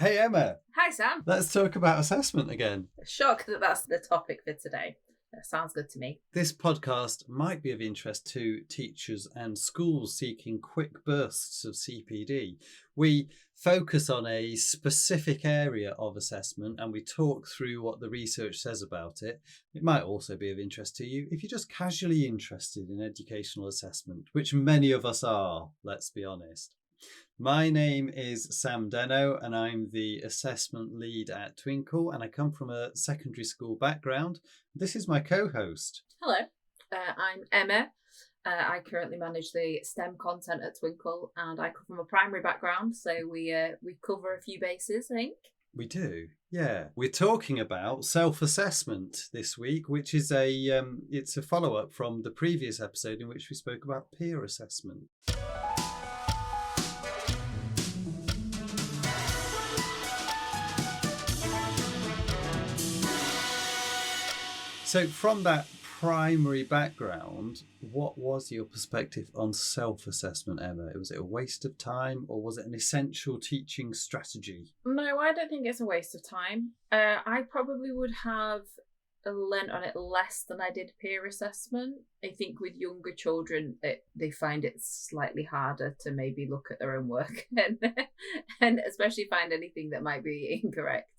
Hey Emma, Hi Sam. let's talk about assessment again. Shocked that that's the topic for today. That sounds good to me. This podcast might be of interest to teachers and schools seeking quick bursts of CPD. We focus on a specific area of assessment and we talk through what the research says about it. It might also be of interest to you if you're just casually interested in educational assessment, which many of us are, let's be honest. My name is Sam Denno and I'm the assessment lead at Twinkle and I come from a secondary school background. This is my co-host. Hello, I'm Emma. I currently manage the STEM content at Twinkle and I come from a primary background, so we cover a few bases, I think. We do, yeah. We're talking about self-assessment this week, which is it's a follow-up from the previous episode in which we spoke about peer assessment. So from that primary background, what was your perspective on self-assessment, Emma? Was it a waste of time or was it an essential teaching strategy? No, I don't think it's a waste of time. I probably would have learnt on it less than I did peer assessment. I think with younger children, they find it slightly harder to maybe look at their own work and especially find anything that might be incorrect.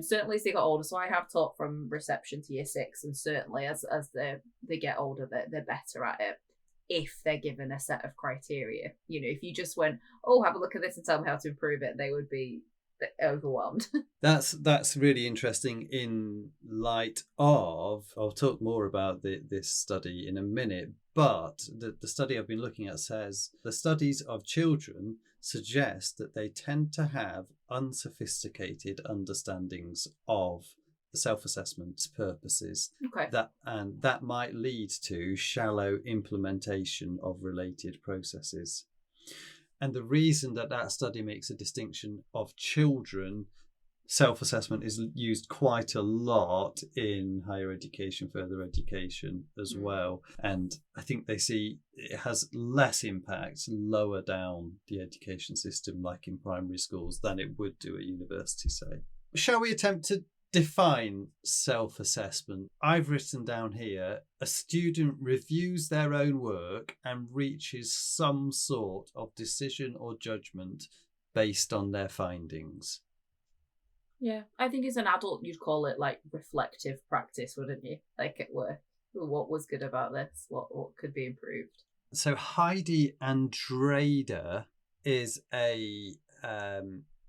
Certainly as they got older, so I have taught from reception to year 6, and certainly as they get older, they're better at it if they're given a set of criteria. You know, if you just went, oh, have a look at this and tell me how to improve it, they would be overwhelmed. That's really interesting in light of, I'll talk more about this study in a minute, but the study I've been looking at says the studies of children suggest that they tend to have unsophisticated understandings of self-assessment purposes. Okay. That might lead to shallow implementation of related processes. And the reason that study makes a distinction of children, self-assessment is used quite a lot in higher education, further education as well. And I think they see it has less impact lower down the education system, like in primary schools, than it would do at university, say. Shall we attempt to define self-assessment? I've written down here, a student reviews their own work and reaches some sort of decision or judgment based on their findings. Yeah, I think as an adult, you'd call it like reflective practice, wouldn't you? Like at work, what was good about this? What could be improved? So Heidi Andrada is a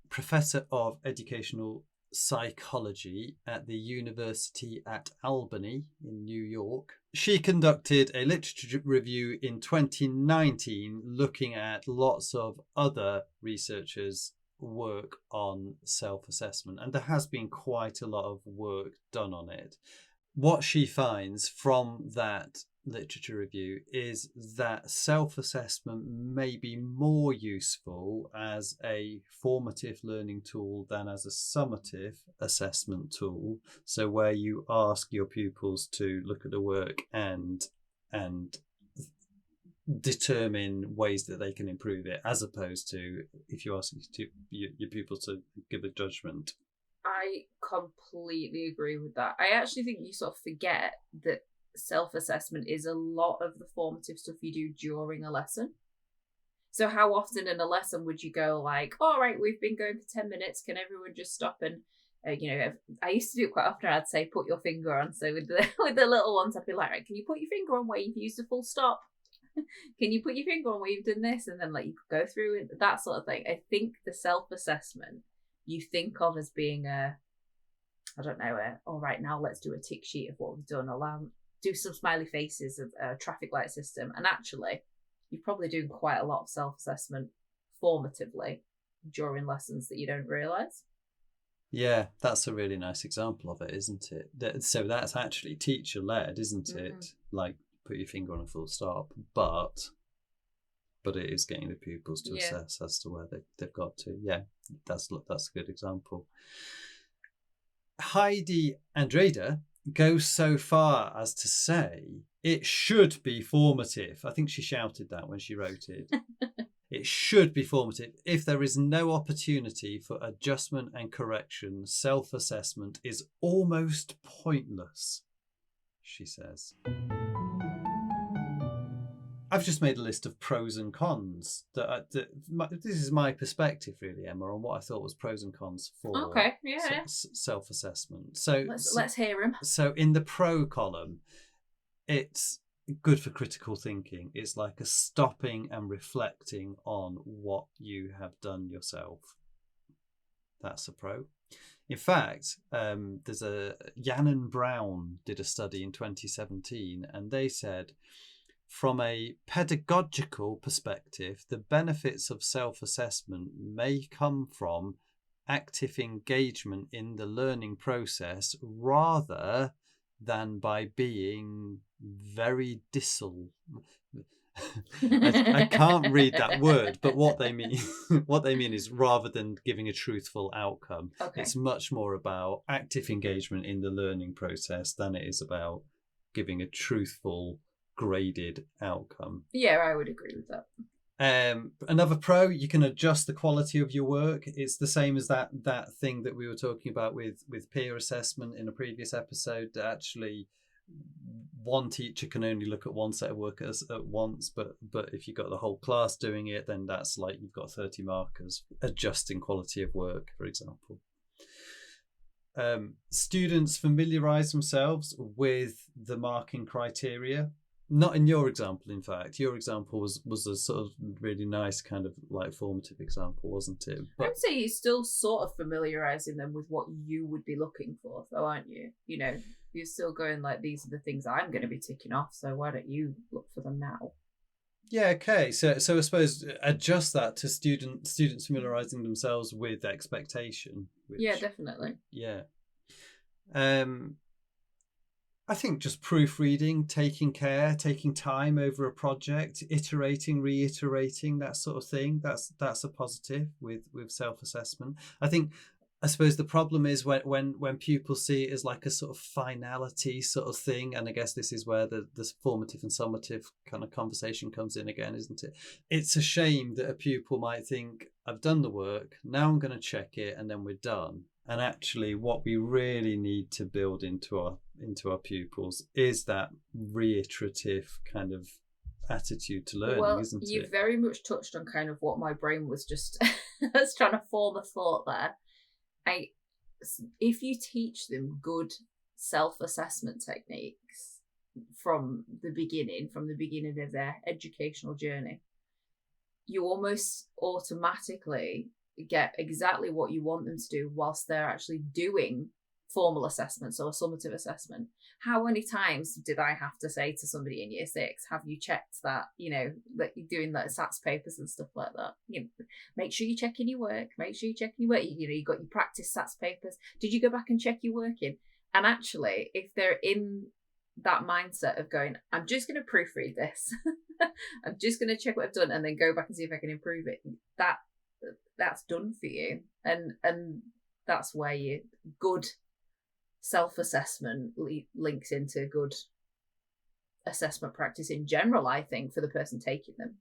professor of educational psychology at the University at Albany in New York. She conducted a literature review in 2019 looking at lots of other researchers' work on self-assessment, and there has been quite a lot of work done on it. What she finds from that literature review is that self-assessment may be more useful as a formative learning tool than as a summative assessment tool. So where you ask your pupils to look at the work and determine ways that they can improve it, as opposed to if you ask your pupils to give a judgment. I completely agree with that. I actually think you sort of forget that self-assessment is a lot of the formative stuff you do during a lesson. So how often in a lesson would you go like, all right, we've been going for 10 minutes, can everyone just stop and I used to do it quite often. I'd say put your finger on. So with the little ones, I'd be like, right, can you put your finger on where you've used a full stop? Can you put your finger on where you've done this? And then like you could go through it, that sort of thing. I think the self-assessment you think of as being all right, now let's do a tick sheet of what we've done, do some smiley faces of a traffic light system. And actually, you're probably doing quite a lot of self-assessment formatively during lessons that you don't realise. Yeah, that's a really nice example of it, isn't it? So that's actually teacher-led, isn't it? Like, put your finger on a full stop, but it is getting the pupils to assess as to where they've got to. Yeah, that's a good example. Heidi Andrada goes so far as to say it should be formative. I think she shouted that when she wrote it. It should be formative. If there is no opportunity for adjustment and correction, self-assessment is almost pointless, she says. I've just made a list of pros and cons. This is my perspective, really, Emma, on what I thought was pros and cons for self-assessment. So let's hear them. So in the pro column, it's good for critical thinking. It's like a stopping and reflecting on what you have done yourself. That's a pro. In fact, there's Yannon Brown did a study in 2017, and they said, from a pedagogical perspective, the benefits of self-assessment may come from active engagement in the learning process rather than by being very I can't read that word, but what they mean is rather than giving a truthful outcome. Okay. It's much more about active engagement in the learning process than it is about giving a truthful graded outcome. Yeah, I would agree with that. Another pro, you can adjust the quality of your work. It's the same as that thing that we were talking about with peer assessment in a previous episode, that actually one teacher can only look at one set of work at once, but if you've got the whole class doing it, then that's like you've got 30 markers. Adjusting quality of work, for example. Students familiarise themselves with the marking criteria. Not in your example, in fact. Your example was a sort of really nice kind of like formative example, wasn't it? But I'd say you're still sort of familiarising them with what you would be looking for, though, aren't you? You know, you're still going like, these are the things I'm going to be ticking off, so why don't you look for them now? Yeah, okay. So I suppose adjust that to students familiarising themselves with expectation. Yeah, definitely. Yeah. I think just proofreading, taking care, taking time over a project, iterating, reiterating, that sort of thing. That's a positive with self-assessment. I suppose the problem is when pupils see it as like a sort of finality sort of thing, and I guess this is where the formative and summative kind of conversation comes in again, isn't it? It's a shame that a pupil might think, I've done the work, now I'm going to check it, and then we're done. And actually, what we really need to build into our pupils is that reiterative kind of attitude to learning, isn't it? You very much touched on kind of what my brain was just was trying to form a thought there. If you teach them good self-assessment techniques from the beginning of their educational journey, you almost automatically get exactly what you want them to do whilst they're actually doing formal assessments or a summative assessment. How many times did I have to say to somebody in year 6, have you checked that, you know, that you're doing that SATs papers and stuff like that? You know, make sure you're checking your work, you know, you got your practice SATs papers. Did you go back and check your work in? And actually, if they're in that mindset of going, I'm just going to proofread this, I'm just going to check what I've done and then go back and see if I can improve it, that's done for you. And that's where your good self-assessment links into good assessment practice in general, I think, for the person taking them.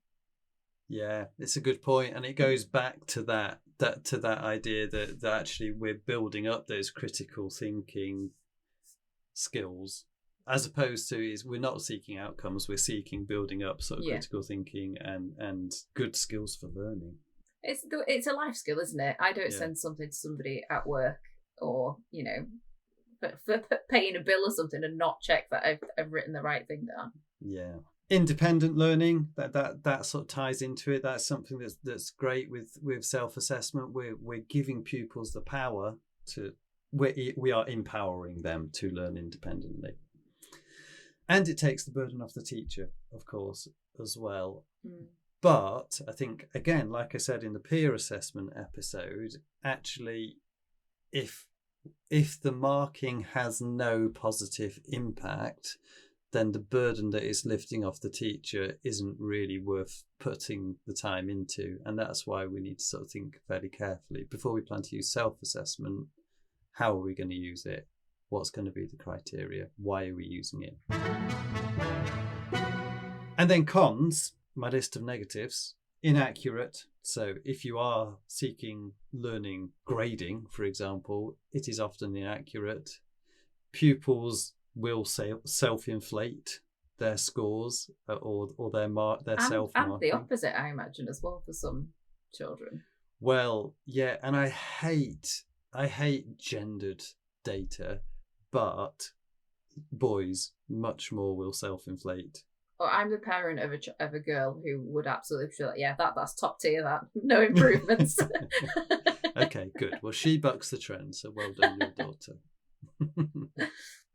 Yeah, it's a good point, and it goes back to that idea that actually we're building up those critical thinking skills, as opposed to we're not seeking outcomes, we're seeking building up sort of critical thinking and good skills for learning. It's a life skill, isn't it? I don't send something to somebody at work or, you know, for paying a bill or something and not check that I've written the right thing down. Yeah. Independent learning, that sort of ties into it. That's something that's great with self-assessment. We're giving pupils the power to, we are empowering them to learn independently. And it takes the burden off the teacher, of course, as well. Mm. But I think, again, like I said in the peer assessment episode, actually, if the marking has no positive impact, then the burden that it's lifting off the teacher isn't really worth putting the time into. And that's why we need to sort of think fairly carefully before we plan to use self-assessment. How are we going to use it? What's going to be the criteria? Why are we using it? And then cons, my list of negatives. inaccurate. So if you are seeking learning grading, for example, it is often inaccurate. Pupils will self-inflate their scores or their self-marking. And the opposite, I imagine, as well for some children. Well, yeah, and I hate gendered data, but boys much more will self-inflate. Well, I'm the parent of a girl who would absolutely feel like, yeah, that's top tier, that no improvements. Okay, good. Well, she bucks the trend, so well done, your daughter.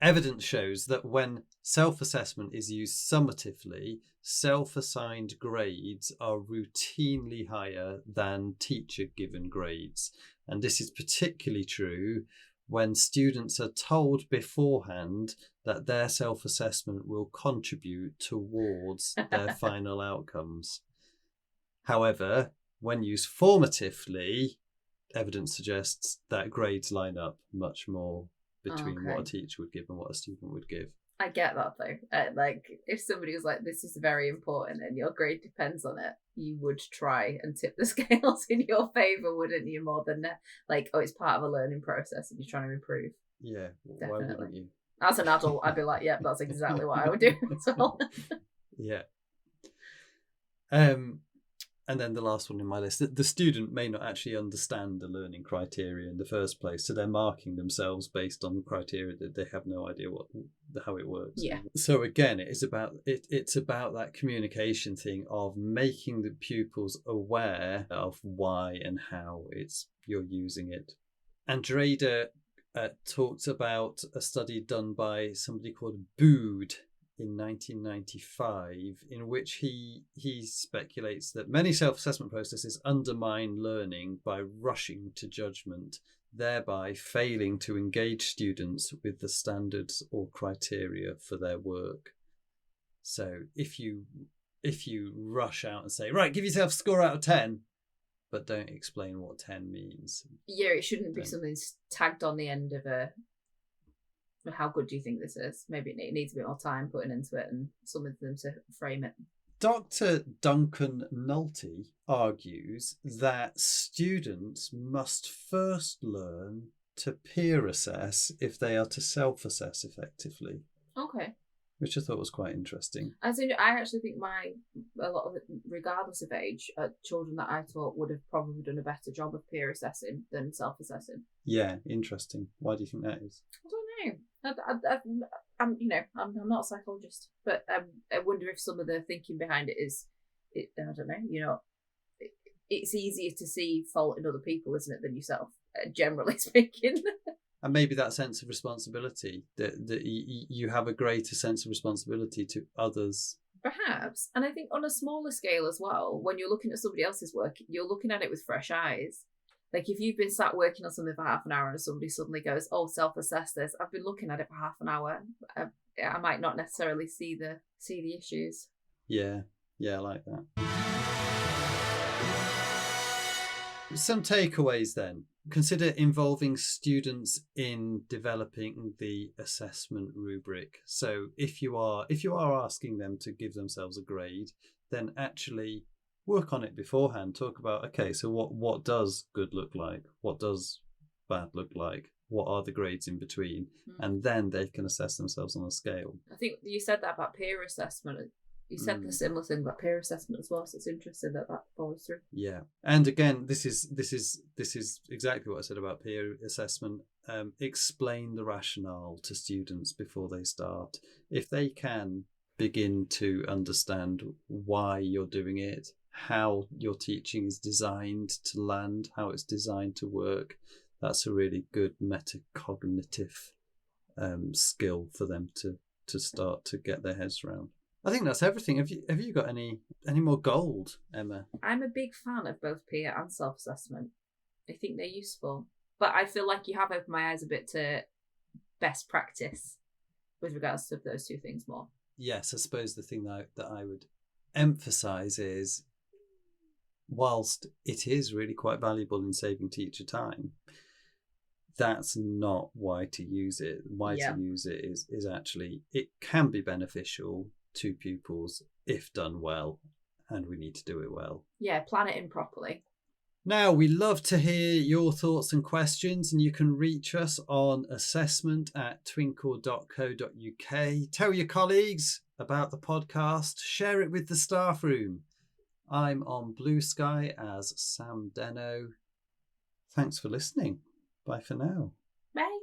Evidence shows that when self-assessment is used summatively, self-assigned grades are routinely higher than teacher-given grades. And this is particularly true when students are told beforehand that their self-assessment will contribute towards their final outcomes. However, when used formatively, evidence suggests that grades line up much more between what a teacher would give and what a student would give. I get that though. Like, if somebody was like, this is very important and your grade depends on it, you would try and tip the scales in your favour, wouldn't you? More than like, oh, it's part of a learning process and you're trying to improve. Yeah, definitely. Why wouldn't you? As an adult, I'd be like, yeah, that's exactly what I would do as well. Yeah. And then the last one in my list, the student may not actually understand the learning criteria in the first place, so they're marking themselves based on criteria that they have no idea how it works. Yeah. So again, it's about that communication thing of making the pupils aware of why and how you're using it. Andrada talks about a study done by somebody called Bood in 1995, in which he speculates that many self-assessment processes undermine learning by rushing to judgment, thereby failing to engage students with the standards or criteria for their work. So if you rush out and say, right, give yourself a score out of 10, but don't explain what 10 means. Yeah, it shouldn't be something tagged on the end of a, how good do you think this is? Maybe it needs a bit more time putting into it and some of them to frame it. Dr. Duncan Nolte argues that students must first learn to peer assess if they are to self-assess effectively. Okay. Which I thought was quite interesting. I actually think a lot of it, regardless of age, children that I taught would have probably done a better job of peer assessing than self-assessing. Yeah, interesting. Why do you think that is? I don't know. I'm not a psychologist, but I wonder if some of the thinking behind it is, I don't know. It's easier to see fault in other people, isn't it, than yourself, generally speaking. And maybe that sense of responsibility, that you have a greater sense of responsibility to others. Perhaps. And I think on a smaller scale as well, when you're looking at somebody else's work, you're looking at it with fresh eyes. Like if you've been sat working on something for half an hour and somebody suddenly goes, oh, self-assess this. I've been looking at it for half an hour. I might not necessarily see the issues. Yeah, I like that. Some takeaways then. Consider involving students in developing the assessment rubric. So if you are asking them to give themselves a grade, then actually work on it beforehand. Talk about, okay, so what does good look like? What does bad look like? What are the grades in between? And then they can assess themselves on a scale. I think you said that about peer assessment. You said the similar thing about peer assessment as well, so it's interesting that follows through. Yeah, and again, this is exactly what I said about peer assessment. Explain the rationale to students before they start. If they can begin to understand why you're doing it, how your teaching is designed to land, how it's designed to work, that's a really good metacognitive skill for them to start to get their heads around. I think that's everything. Have you got any more gold, Emma? I'm a big fan of both peer and self-assessment. I think they're useful. But I feel like you have opened my eyes a bit to best practice with regards to those two things more. Yes, I suppose the thing that I would emphasise is, whilst it is really quite valuable in saving teacher time, that's not why to use it. To use it is actually, it can be beneficial to pupils if done well, and we need to do it well. Yeah, plan it in properly. Now, we love to hear your thoughts and questions, and you can reach us on assessment@twinkle.co.uk. Tell your colleagues about the podcast. Share it with the staff room. I'm on Blue Sky as Sam Denno. Thanks for listening. Bye for now. Bye.